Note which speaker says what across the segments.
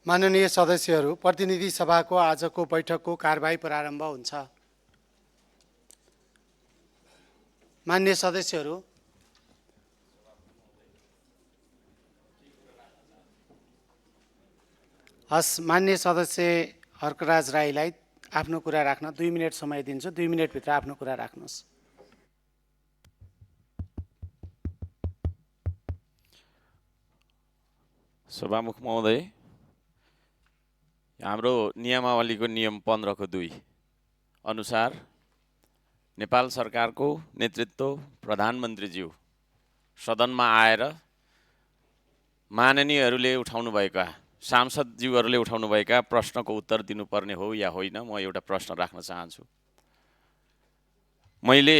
Speaker 1: माननीय सदस्यहरू, प्रतिनिधि सभाको आजको बैठकको कारबाही प्रारम्भ हुन्छ। माननीय सदस्यहरू, माननीय सदस्य हर्कराज राईलाई आफ्नो कुरा राख्न 2 मिनेट समय दिन्छु। 2 मिनेटभित्र आफ्नो कुरा राख्नुहोस्।
Speaker 2: सभामुख महोदय, हाम्रो नियमावलीको नियम 15 को 2 अनुसार नेपाल सरकारको नेतृत्व प्रधानमन्त्रीज्यू सदनमा आएर माननीयहरूले उठाउनुभएका सांसदज्यूहरूले उठाउनुभएका प्रश्नको उत्तर दिनुपर्ने हो या होइन, म एउटा प्रश्न राख्न चाहन्छु। मैले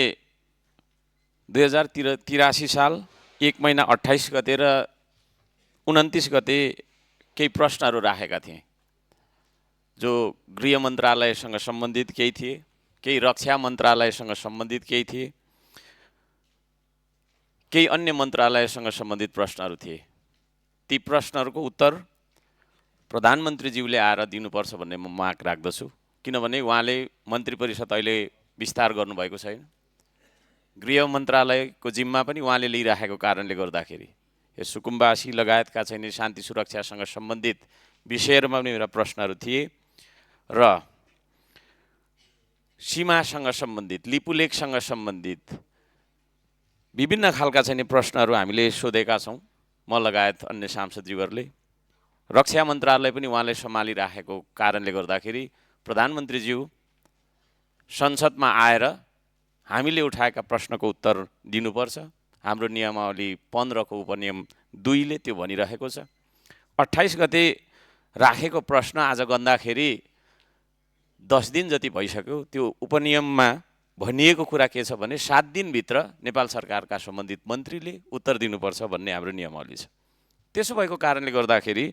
Speaker 2: 2083 साल 1 महिना 28 गते र 29 गते केही प्रश्नहरू राखेका थिएँ, जो गृह मन्त्रालयसँग सम्बन्धित केही थिए, केही रक्षा मन्त्रालयसँग सम्बन्धित केही थिए, केही अन्य मन्त्रालयसँग सम्बन्धित प्रश्नहरू थिए। ती प्रश्नहरूको उत्तर प्रधानमन्त्रीज्यूले आएर दिनुपर्छ भन्ने म माग राख्दछु, किनभने उहाँले मन्त्री परिषद अहिले विस्तार गर्नुभएको छैन। गृह मन्त्रालयको जिम्मा पनि उहाँले लिइराखेको कारणले गर्दाखेरि यो सुकुम्बासी लगायतका चाहिँ शान्ति सुरक्षासँग सम्बन्धित विषयहरूमा पनि मेरा प्रश्नहरू थिए र सीमासँग सम्बन्धित, लिपुलेखसँग सम्बन्धित विभिन्न खालका चाहिँ प्रश्नहरू हामीले सोधेका छौँ, म लगायत अन्य सांसदज्यूहरूले। रक्षा मन्त्रालय पनि उहाँले सम्हालिराखेको कारणले गर्दाखेरि प्रधानमन्त्रीज्यू संसदमा आएर हामीले उठाएका प्रश्नको उत्तर दिनुपर्छ। हाम्रो नियमावली 15 को उपनियम 2 ले त्यो भनिरहेको छ। 28 गते राखेको प्रश्न आज गर्दाखेरि 10 दिन जति भइसक्यो। त्यो उपनियममा भनिएको कुरा के छ भने 7 दिनभित्र नेपाल सरकारका सम्बन्धित मन्त्रीले उत्तर दिनुपर्छ भन्ने हाम्रो नियमावली छ। त्यसो भएको कारणले गर्दाखेरि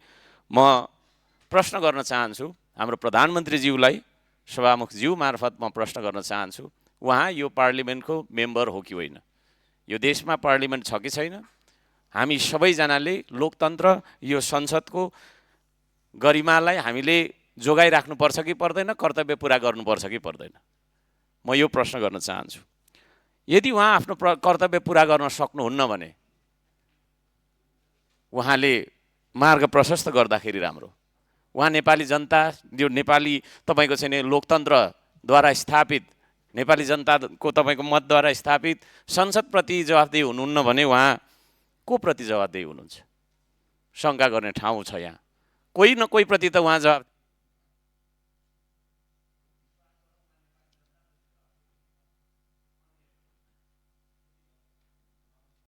Speaker 2: म प्रश्न गर्न चाहन्छु हाम्रो प्रधानमन्त्रीज्यूलाई, सभामुखज्यू मार्फत म प्रश्न गर्न चाहन्छु, उहाँ यो पार्लिमेन्टको मेम्बर हो कि होइन? यो देशमा पार्लिमेन्ट छ कि छैन? हामी सबैजनाले लोकतन्त्र, यो संसदको गरिमालाई हामीले जोगाइराख्नुपर्छ कि पर्दैन, कर्तव्य पुरा गर्नुपर्छ कि पर्दैन? म यो प्रश्न गर्न चाहन्छु। यदि उहाँ आफ्नो कर्तव्य पुरा गर्न सक्नुहुन्न भने उहाँले मार्ग प्रशस्त गर्दाखेरि राम्रो। उहाँ नेपाली जनता, यो नेपाली तपाईँको चाहिँ लोकतन्त्रद्वारा स्थापित, नेपाली जनताको तपाईँको मतद्वारा स्थापित संसदप्रति जवाफदेही हुनुहुन्न भने उहाँ को प्रति जवाफदेही हुनुहुन्छ? शङ्का गर्ने ठाउँ छ यहाँ। कोही न कोही प्रति त उहाँ जवाफ